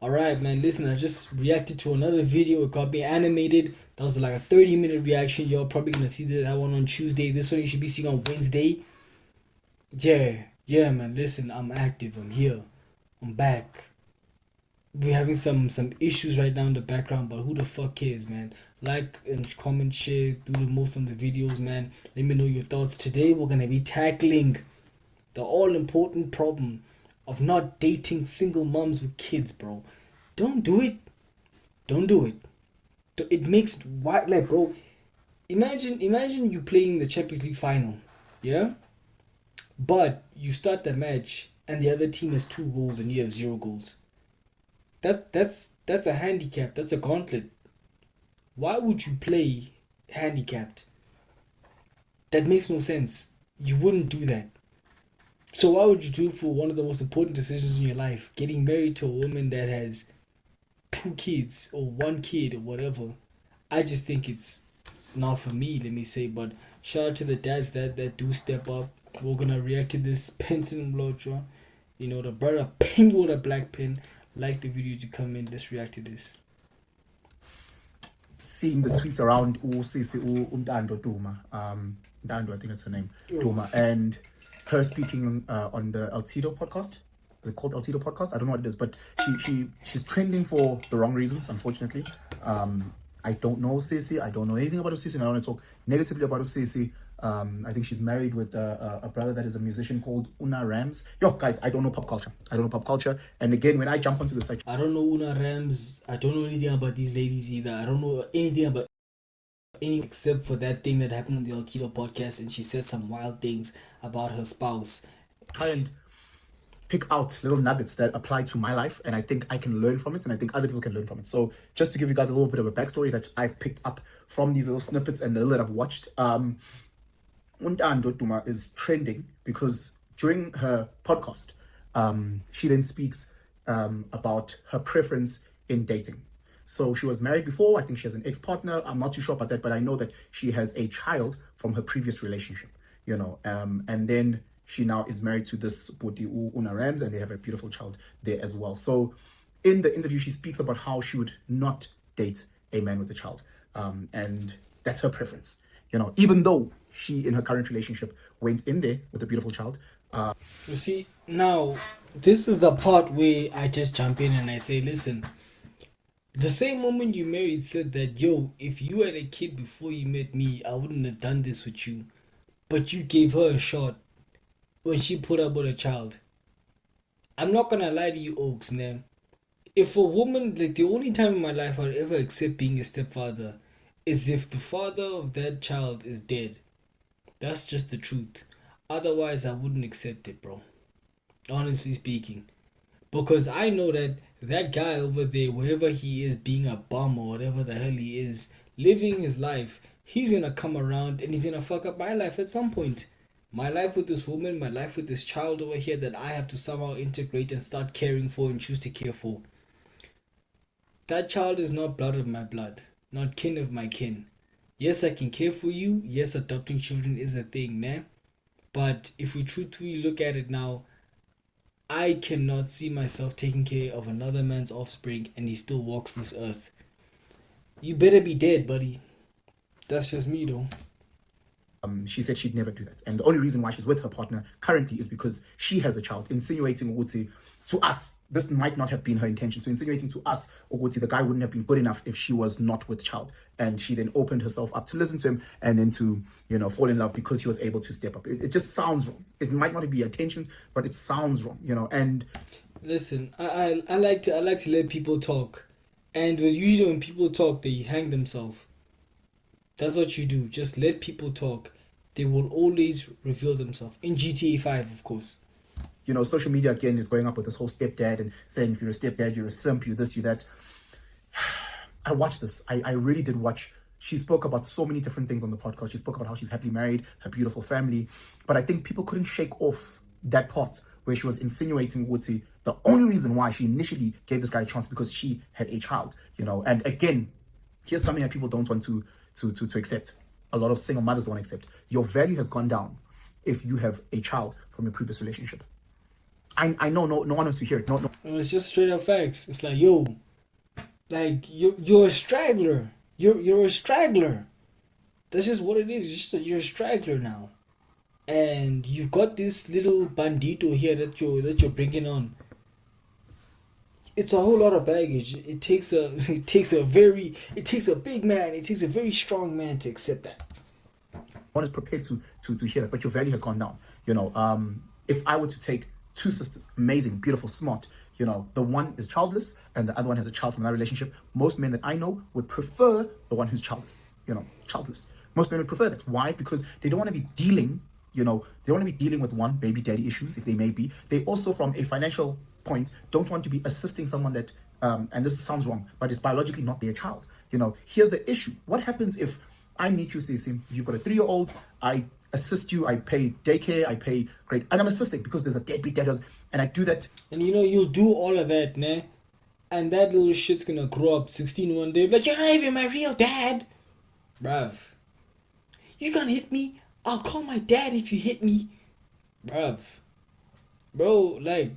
Alright, man, listen, I just reacted to another video. It got me animated. That was like a 30-minute reaction. You're probably gonna see that one on Tuesday. This one you should be seeing on Wednesday. Yeah, man, listen, I'm active. I'm here. I'm back. We're having some issues right now in the background, but who the fuck cares, man? Like and comment, share, do the most on the videos, man. Let me know your thoughts. Today we're gonna be tackling the all important problem of not dating single moms with kids, bro. Don't do it. Don't do it. It makes why like bro. Imagine you playing the Champions League final, yeah. But you start the match and the other team has 2 goals and you have 0 goals. That's a handicap. That's a gauntlet. Why would you play handicapped? That makes no sense. You wouldn't do that. So why would you do it for one of the most important decisions in your life? Getting married to a woman that has 2 kids or 1 kid or whatever. I just think it's not for me, let me say. But shout out to the dads that do step up. We're gonna react to this Penson Mlotra. You know, the brother ping with a black pin. Like the video to come in. Let's react to this. Seeing the tweets around Ntando Duma, Ntando, I think that's her name, Duma, and her speaking on the Altido podcast. Is it called Altido podcast? I don't know what it is, but she's trending for the wrong reasons, unfortunately. I don't know Sissy. I don't know anything about Sissy, and I want to talk negatively about Sissy. I think she's married with a brother that is a musician called Una Rams. Yo, guys, I don't know pop culture. I don't know pop culture. And again, when I jump onto the site, I don't know Una Rams. I don't know anything about these ladies either. I don't know anything about any except for that thing that happened on the Alkido podcast, and she said some wild things about her spouse. try and pick out little nuggets that apply to my life, and I think I can learn from it, and I think other people can learn from it. So just to give you guys a little bit of a backstory that I've picked up from these little snippets and the little that I've watched, Ntando Duma is trending because during her podcast, she then speaks about her preference in dating. So she was married before. I think she has an ex-partner. I'm not too sure about that, but I know that she has a child from her previous relationship, and then she now is married to this Poti Una Rams, and they have a beautiful child there as well. So in the interview, she speaks about how she would not date a man with a child. And that's her preference. Even though she, in her current relationship, went in there with a beautiful child. You see, now this is the part where I just jump in and I say, listen, the same moment you married said that, yo, if you had a kid before you met me, I wouldn't have done this with you. But you gave her a shot when she put up with a child. I'm not gonna lie to you, Oaks, man. If a woman, like the only time in my life I'd ever accept being a stepfather is if the father of that child is dead. That's just the truth. Otherwise, I wouldn't accept it, bro. Honestly speaking. Because I know that that guy over there, wherever he is, being a bum or whatever the hell he is, living his life, he's gonna come around and he's gonna fuck up my life at some point. My life with this woman, my life with this child over here that I have to somehow integrate and start caring for and choose to care for. That child is not blood of my blood, not kin of my kin. Yes, I can care for you. Yes, adopting children is a thing, nah? But if we truthfully look at it now, I cannot see myself taking care of another man's offspring and he still walks this earth. You better be dead, buddy. That's just me, though. She said she'd never do that. And the only reason why she's with her partner currently is because she has a child, insinuating Uguti to us. This might not have been her intention. So insinuating to us, Uguti, the guy wouldn't have been good enough if she was not with child. And she then opened herself up to listen to him and then to, fall in love because he was able to step up. It just sounds wrong. It might not be her intentions, but it sounds wrong, and listen, I like to let people talk. And usually when people talk, they hang themselves. That's what you do. Just let people talk. They will always reveal themselves. In GTA 5, of course. Social media again is going up with this whole stepdad and saying if you're a stepdad, you're a simp, you this, you that. I watched this. I really did watch. She spoke about so many different things on the podcast. She spoke about how she's happily married, her beautiful family. But I think people couldn't shake off that part where she was insinuating Woodsie. The only reason why she initially gave this guy a chance because she had a child, And again, here's something that people don't want to accept. A lot of single mothers don't accept. Your value has gone down if you have a child from your previous relationship. I know no one wants to hear it. No, And it's just straight up facts. It's like, yo, like you're a straggler. You're a straggler. That's just what it is. It's just that you're a straggler now, and you've got this little bandito here that you're bringing on. It's a whole lot of baggage. It takes a it takes a big man. It takes a very strong man to accept that. one is prepared to hear that, but your value has gone down. If I were to take two sisters, amazing, beautiful, smart, the one is childless and the other one has a child from another relationship, most men that I know would prefer the one who's childless, childless. Most men would prefer that. Why? Because they don't want to be dealing, they want to be dealing with one, baby daddy issues, if they may be. They also, from a financial point, don't want to be assisting someone that, and this sounds wrong, but it's biologically not their child. Here's the issue. What happens if I meet you, Cece, you've got a 3-year-old, I assist you, I pay daycare, I pay grade, and I'm assisting because there's a deadbeat dad, and I do that. And you'll do all of that, ne? And that little shit's gonna grow up 16 one day, like, you're not even my real dad. Bruv. You gonna hit me? I'll call my dad if you hit me. Bruv. Bro, like,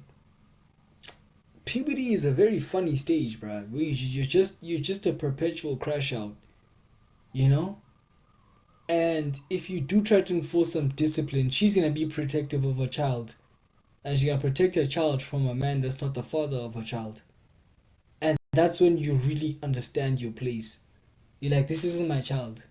puberty is a very funny stage, bruv. You're just a perpetual crash out. And if you do try to enforce some discipline, she's gonna be protective of her child. And she's gonna protect her child from a man that's not the father of her child. And that's when you really understand your place. You're like, this isn't my child.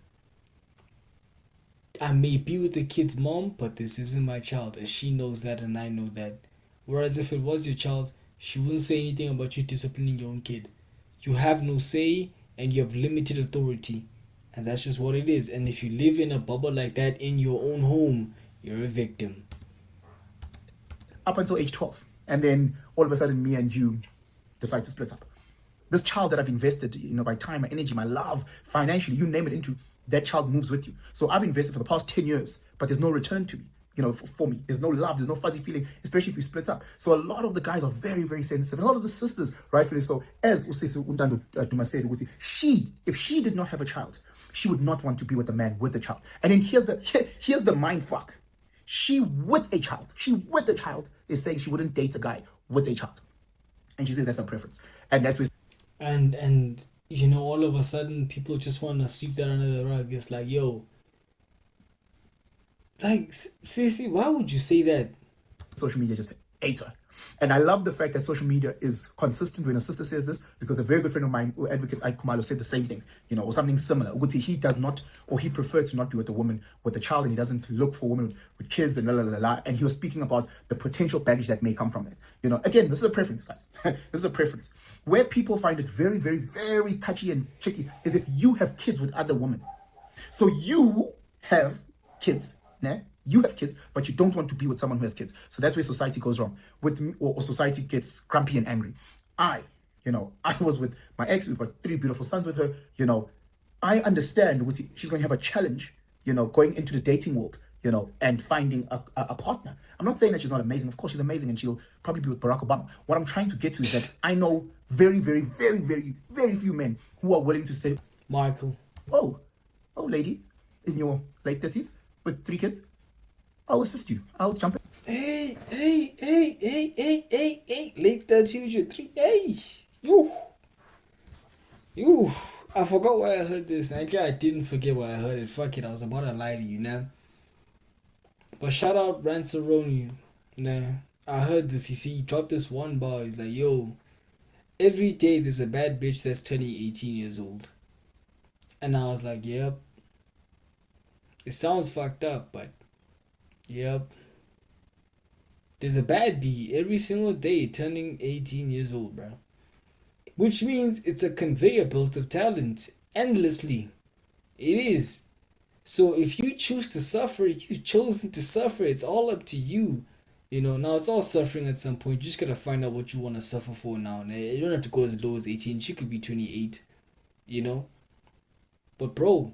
I may be with the kid's mom, but this isn't my child. And she knows that and I know that. Whereas if it was your child, she wouldn't say anything about you disciplining your own kid. You have no say and you have limited authority. And that's just what it is. And if you live in a bubble like that in your own home, you're a victim. Up until age 12. And then all of a sudden, me and you decide to split up. This child that I've invested, my time, my energy, my love, financially, you name it, into, that child moves with you. So I've invested for the past 10 years, but there's no return to me. For me, there's no love, there's no fuzzy feeling, especially if you split up. So a lot of the guys are very, very sensitive. And a lot of the sisters, rightfully so, as Ntando Duma said, if she did not have a child, she would not want to be with a man with a child. And then here's the mind fuck. She with a child is saying she wouldn't date a guy with a child. And she says that's her preference. And that's where... And all of a sudden, people just want to sweep that under the rug. It's like, yo, like, seriously, why would you say that? Social media just ate her. And I love the fact that social media is consistent when a sister says this, because a very good friend of mine who advocates Ike Kumalo said the same thing, or something similar. He does not, or he preferred to not be with a woman with a child, and he doesn't look for women with kids and la la la la. And he was speaking about the potential baggage that may come from that. Again, this is a preference, guys. This is a preference. Where people find it very, very, very touchy and tricky is if you have kids with other women. So you have kids, né? You have kids, but you don't want to be with someone who has kids. So that's where society goes wrong. Or society gets grumpy and angry. I was with my ex. We've got 3 beautiful sons with her. I understand she's going to have a challenge, going into the dating world, and finding a partner. I'm not saying that she's not amazing. Of course, she's amazing, and she'll probably be with Barack Obama. What I'm trying to get to is that I know very, very, very, very, very few men who are willing to say, Michael, oh, lady, in your late 30s with 3 kids, I'll assist you. I'll jump in. Hey, late 30s with your 3. Hey, you. I forgot why I heard this. Actually, I didn't forget why I heard it. Fuck it, I was about to lie to you now. But shout out Ranceroni. Nah, I heard this. He dropped this one bar. He's like, yo, every day there's a bad bitch that's turning 18 years old. And I was like, yep. It sounds fucked up, but yep. There's a bad bee every single day turning 18 years old, bro. Which means it's a conveyor belt of talent, endlessly. It is. So if you choose to suffer, you've chosen to suffer. It's all up to you. Now it's all suffering at some point. You just gotta find out what you want to suffer for now. You don't have to go as low as 18. She could be 28, But bro,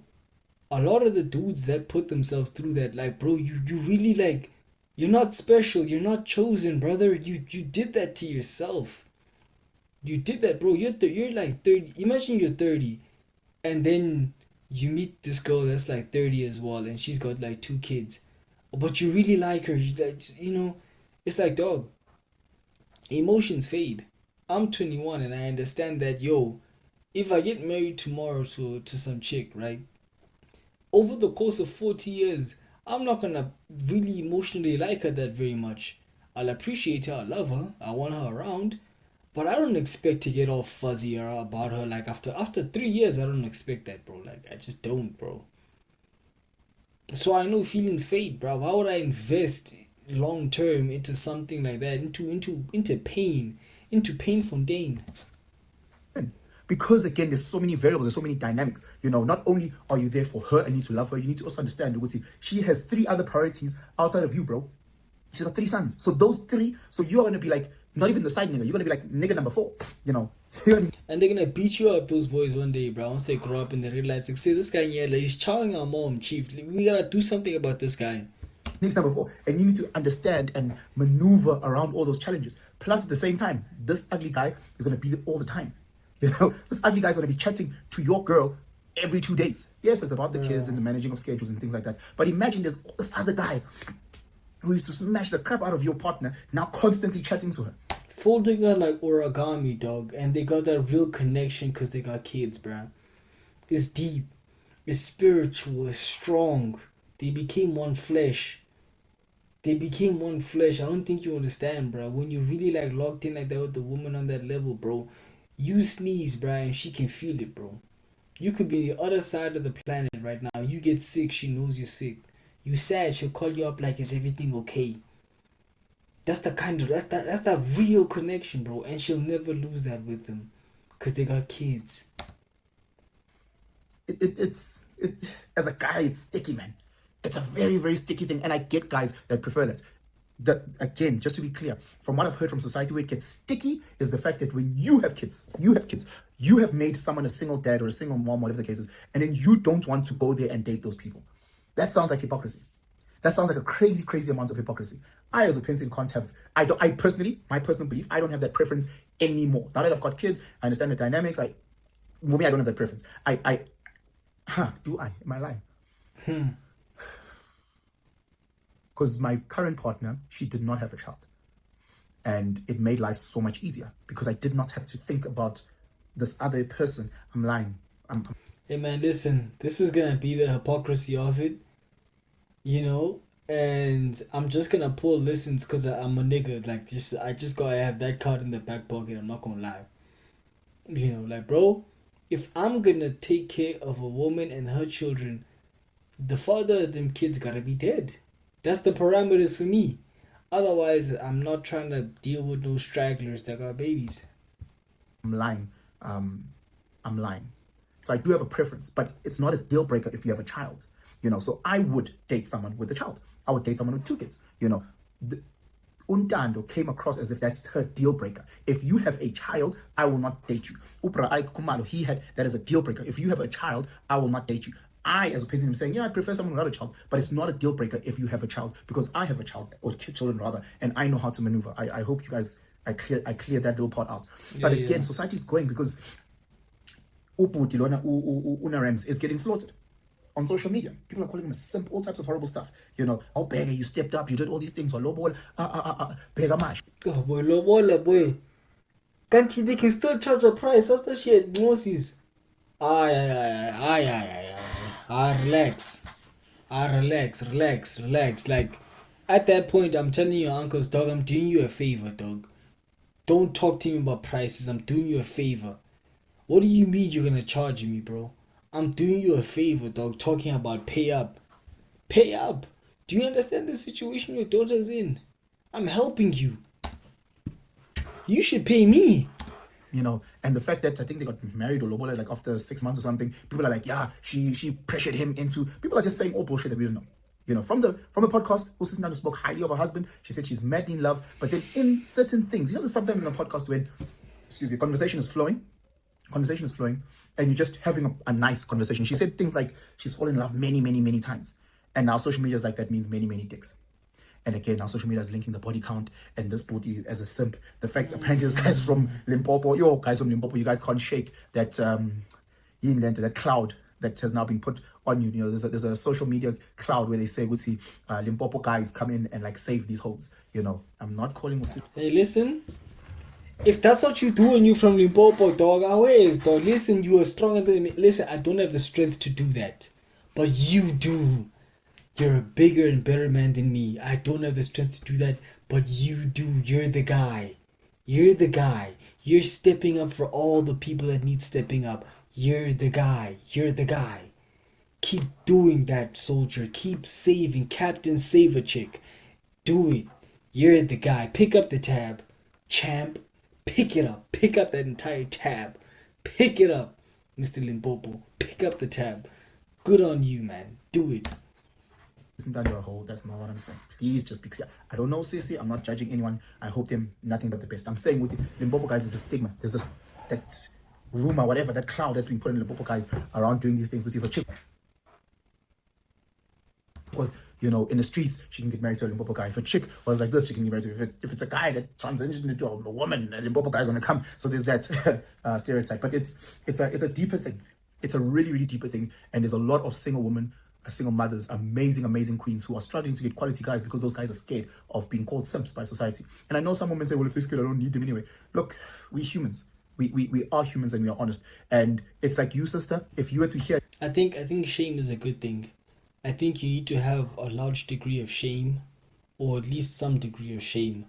a lot of the dudes that put themselves through that, like, bro, you really, like, you're not special. You're not chosen, brother. You did that to yourself. You did that, bro. You're like 30. Imagine you're 30, and then you meet this girl that's like 30 as well, and she's got like 2 kids, but you really like her. You like, it's like, dog, Emotions fade. I'm 21 and I understand that, yo, if I get married tomorrow to some chick, right? Over the course of 40 years, I'm not gonna really emotionally like her that very much. I'll appreciate her, I love her, I want her around, but I don't expect to get all fuzzy about her. Like after 3 years, I don't expect that, bro. Like I just don't, bro. So I know feelings fade, bro. Why would I invest long term into something like that? Into pain, into pain fontaine. Because again, there's so many variables, there's so many dynamics. Not only are you there for her and need to love her, you need to also understand, Ukuthi, she has three other priorities outside of you, bro. She's got three sons. So those three, so you're gonna be like not even the side nigga, you're gonna be like nigga number four, you know. And they're gonna beat you up, those boys, one day, bro. Once they grow up and they realize, like, see, this guy, yeah, like, he's chowing our mom, chief. We gotta do something about this guy. Nigga number four. And you need to understand and maneuver around all those challenges. Plus, at the same time, this ugly guy is gonna be there all the time. This ugly guy is gonna be chatting to your girl every 2 days. Yes, it's about the kids and the managing of schedules and things like that. But imagine there's this other guy who used to smash the crap out of your partner, now constantly chatting to her. Folding her like origami, dog. And they got that real connection because they got kids, bro. It's deep. It's spiritual. It's strong. They became one flesh. They became one flesh. I don't think you understand, bro. When you really like locked in like that with the woman on that level, bro, you sneeze, bro, and she can feel it, bro. You could be the other side of the planet right now. You get sick, she knows you're sick. You sad, she'll call you up like, is everything okay? That's the kind of that's that real connection, bro. And she'll never lose that with them, cause they got kids. As a guy, it's sticky, man. It's a very, very sticky thing. And I get guys that prefer that. That again, just to be clear, from what I've heard from society, where it gets sticky is the fact that when you have made someone a single dad or a single mom, whatever the case is, and then you don't want to go there and date those people. That sounds like hypocrisy. That sounds like a crazy, crazy amount of hypocrisy. I, as a Penson, can't have. I personally, my personal belief, I don't have that preference anymore. Now that I've got kids, I understand the dynamics. For me, I don't have that preference. Do I? Am I lying? Because my current partner, she did not have a child. And it made life so much easier because I did not have to think about this other person. I'm lying. Hey man, listen, this is gonna be the hypocrisy of it, you know. And I'm just gonna pull listens because I'm a nigga. Like, I just gotta have that card in the back pocket. I'm not gonna lie. You know, like, bro, if I'm gonna take care of a woman and her children, the father of them kids gotta be dead. That's the parameters for me. Otherwise, I'm not trying to deal with those stragglers that got babies. I'm lying. I'm lying. So I do have a preference, but it's not a deal breaker if you have a child. So I would date someone with a child. I would date someone with two kids. Ntando came across as if that's her deal breaker. If you have a child, I will not date you. Upra Ike Kumalo, he had that as a deal breaker. If you have a child, I will not date you. I, as a person, am saying, yeah, I prefer someone without a child, but it's not a deal breaker if you have a child because I have a child, or children rather, and I know how to maneuver. I hope you guys, I clear that little part out. But Yeah, again, yeah. society is going because Uputi Lona Unarams is getting slaughtered on social media. People are calling him a simp, all types of horrible stuff. Oh, Beggar, you stepped up, you did all these things. Beggar Mash. Oh boy, lobola boy. Can't they can still charge a price after she had divorces. Aye, aye, aye, aye, aye, aye, aye. Relax. Relax. Like, at that point, I'm telling your uncles, dog, I'm doing you a favor, dog. Don't talk to me about prices. I'm doing you a favor. What do you mean you're gonna charge me, bro? I'm doing you a favor, dog. Talking about pay up. Pay up. Do you understand the situation your daughter's in? I'm helping you. You should pay me. And the fact that I think they got married or lobola like after 6 months or something, people are like, yeah, she pressured him into. People are just saying all bullshit that we don't know. From the podcast, also Ntando spoke highly of her husband. She said she's madly in love, but then in certain things, there's sometimes in a podcast when, excuse me, conversation is flowing, and you're just having a nice conversation. She said things like she's fallen in love many, many, many times, and now social media is like that means many, many dicks. And again, now social media is linking the body count and this booty as a simp. The fact apparently this guy's from Limpopo. Guys from Limpopo, you guys can't shake that that cloud that has now been put on you. There's a social media cloud where they say, "Would see Limpopo guys come in and like save these hoes." I'm not calling. Hey, listen. If that's what you do and you from Limpopo, dog, always, dog. Listen, you are stronger than me. Listen, I don't have the strength to do that, but you do. You're a bigger and better man than me. I don't have the strength to do that, but you do. You're the guy. You're the guy. You're stepping up for all the people that need stepping up. You're the guy. You're the guy. Keep doing that, soldier. Keep saving. Captain Save a Chick. Do it. You're the guy. Pick up the tab. Champ. Pick it up. Pick up that entire tab. Pick it up, Mr. Limpopo. Pick up the tab. Good on you, man. Do it. Isn't that your whole? That's not what I'm saying. Please just be clear. I don't know, Sissy. I'm not judging anyone. I hope them nothing but the best. I'm saying with Limpopo guys is a stigma. There's this that rumor, whatever, that cloud that's been put in Limpopo guys around doing these things with you for chick. Because, you know, in the streets, she can get married to a Limpopo guy. If a chick was like this, she can get married to. If it's a guy that transitioned into a woman, a Limpopo guy's gonna come. So there's that stereotype. But it's a deeper thing. It's a really, really deeper thing. And there's a lot of single women, single mothers, amazing queens who are struggling to get quality guys because those guys are scared of being called simps by society. And I know some women say, well, if they're scared, I don't need them anyway. Look, we humans. We are humans and we are honest. And it's like you, sister, if you were to hear. I think shame is a good thing. I think you need to have a large degree of shame, or at least some degree of shame,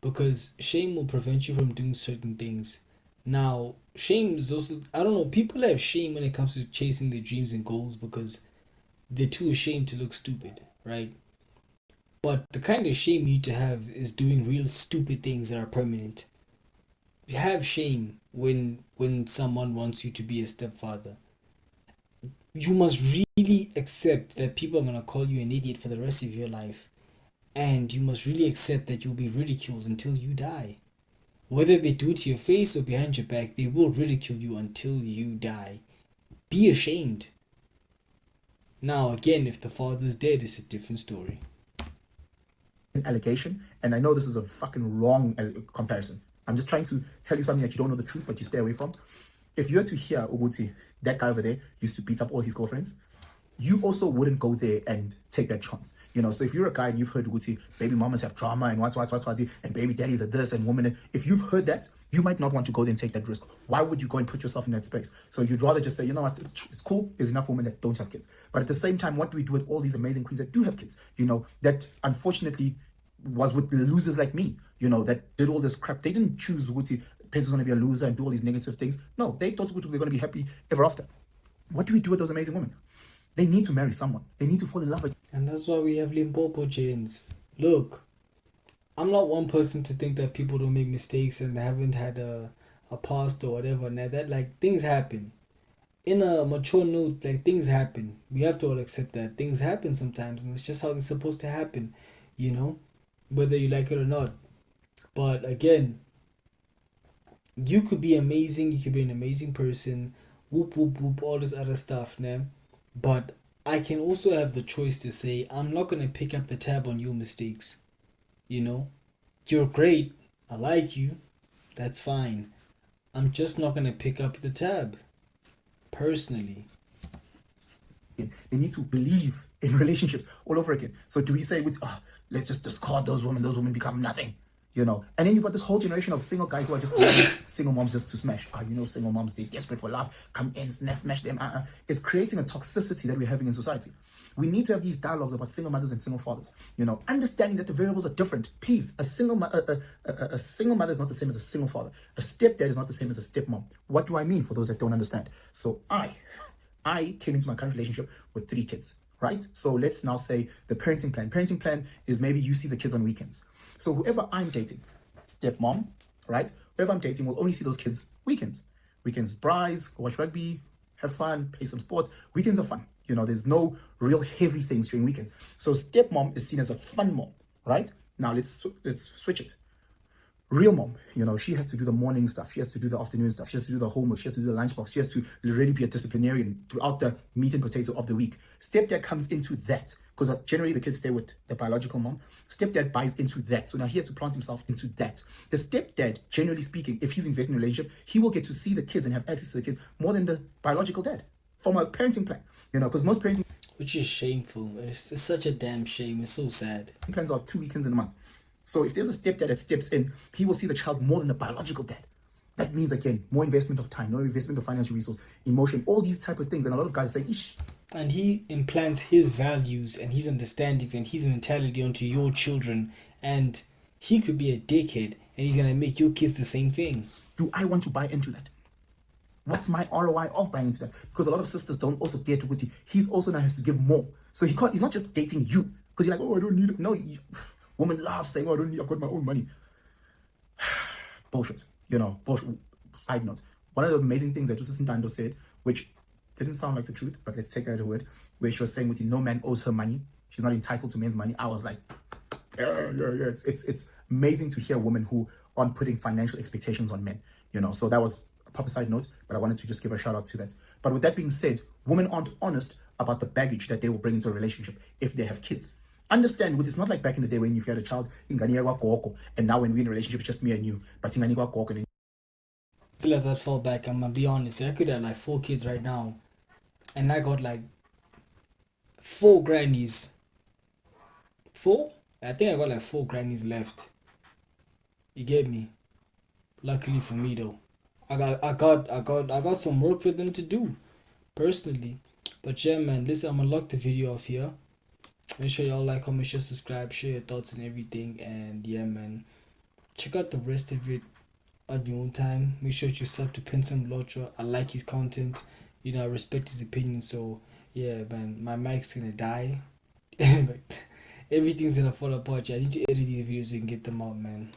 because shame will prevent you from doing certain things. Now, shame is also, I don't know, people have shame when it comes to chasing their dreams and goals because they're too ashamed to look stupid, right? But the kind of shame you need to have is doing real stupid things that are permanent. You have shame when someone wants you to be a stepfather. You must really accept that people are going to call you an idiot for the rest of your life. And you must really accept that you'll be ridiculed until you die. Whether they do it to your face or behind your back, they will ridicule you until you die. Be ashamed. Now, again, if the father's dead, it's a different story. Allegation, and I know this is a fucking wrong comparison. I'm just trying to tell you something that you don't know the truth, but you stay away from. If you were to hear Uguti, that guy over there used to beat up all his girlfriends, you also wouldn't go there and take that chance. You know, so if you're a guy and you've heard Uguti, baby mamas have drama and what, and baby daddies are this and women, if you've heard that, you might not want to go there and take that risk. Why would you go and put yourself in that space? So you'd rather just say, you know what, it's cool. There's enough women that don't have kids. But at the same time, what do we do with all these amazing queens that do have kids? You know, that unfortunately was with losers like me, you know, that did all this crap. They didn't choose Uguti. Pence was going to be a loser and do all these negative things. No, they thought they're going to be happy ever after. What do we do with those amazing women? They need to marry someone. They need to fall in love with. And that's why we have Limpopo James. Look, I'm not one person to think that people don't make mistakes and haven't had a past or whatever. Now that, like, things happen. In a mature note, like, things happen. We have to all accept that things happen sometimes, and it's just how they're supposed to happen, you know, whether you like it or not. But again, you could be amazing. You could be an amazing person. Whoop whoop whoop. All this other stuff, man. But I can also have the choice to say, I'm not going to pick up the tab on your mistakes. You know, you're great. I like you. That's fine. I'm just not going to pick up the tab. Personally. They need to believe in relationships all over again. So do we say, let's just discard those women become nothing? You know, and then you've got this whole generation of single guys who are just single moms just to smash. You know, single moms, they're desperate for love. Come in, smash them. It's creating a toxicity that we're having in society. We need to have these dialogues about single mothers and single fathers. You know, understanding that the variables are different. Please, a single mother is not the same as a single father. A stepdad is not the same as a stepmom. What do I mean for those that don't understand? So I came into my current relationship with 3 kids. Right? So let's now say the parenting plan. Parenting plan is maybe you see the kids on weekends. So whoever I'm dating, stepmom, right? Whoever I'm dating will only see those kids weekends. Weekends, bries, go watch rugby, have fun, play some sports. Weekends are fun. You know, there's no real heavy things during weekends. So stepmom is seen as a fun mom, right? Now let's switch it. Real mom, you know, she has to do the morning stuff. She has to do the afternoon stuff. She has to do the homework. She has to do the lunchbox. She has to really be a disciplinarian throughout the meat and potato of the week. Stepdad comes into that because generally the kids stay with the biological mom. Stepdad buys into that. So now he has to plant himself into that. The stepdad, generally speaking, if he's investing in a relationship, he will get to see the kids and have access to the kids more than the biological dad from a parenting plan, you know, because most parenting... Which is shameful. It's such a damn shame. It's so sad. Plans are 2 weekends in a month. So if there's a stepdad that steps in, he will see the child more than the biological dad. That means, again, more investment of time, no investment of financial resource, emotion, all these type of things. And a lot of guys say, ish. And he implants his values and his understandings and his mentality onto your children, and he could be a dickhead and he's gonna make your kids the same thing. Do I want to buy into that? What's my ROI of buying into that? Because a lot of sisters don't also get to Guti. He's also now has to give more. So he's not just dating you. Because you're like, oh, I don't need it. No, woman loves saying, oh, I don't need, I've got my own money. Bullshit. Bullshit. Side note. One of the amazing things that Ntando said, which didn't sound like the truth, but let's take her at her word, where she was saying, Guti, no man owes her money. She's not entitled to men's money. I was like, yeah. It's amazing to hear women who aren't putting financial expectations on men. So that was a proper side note, but I wanted to just give a shout out to that. But with that being said, women aren't honest about the baggage that they will bring into a relationship if they have kids. Understand, it's not like back in the day when you had a child in Ganiya, and now when we're in a relationship, it's just me and you. But in Ganiya, and Still have that fallback. I'm gonna be honest. I could have like 4 kids right now, and I got like 4 grannies. 4? I think I got like 4 grannies left. You get me? Luckily for me though, I got some work for them to do personally. But yeah, man. Listen, I'm gonna lock the video off here. Make sure y'all like, comment, share, subscribe, share your thoughts and everything. And yeah, man. Check out the rest of it on your own time. Make sure you sub to Pinson Lotra. I like his content. I respect his opinion. So yeah, man. My mic's gonna die. Everything's gonna fall apart. I need to edit these videos so you can get them out, man.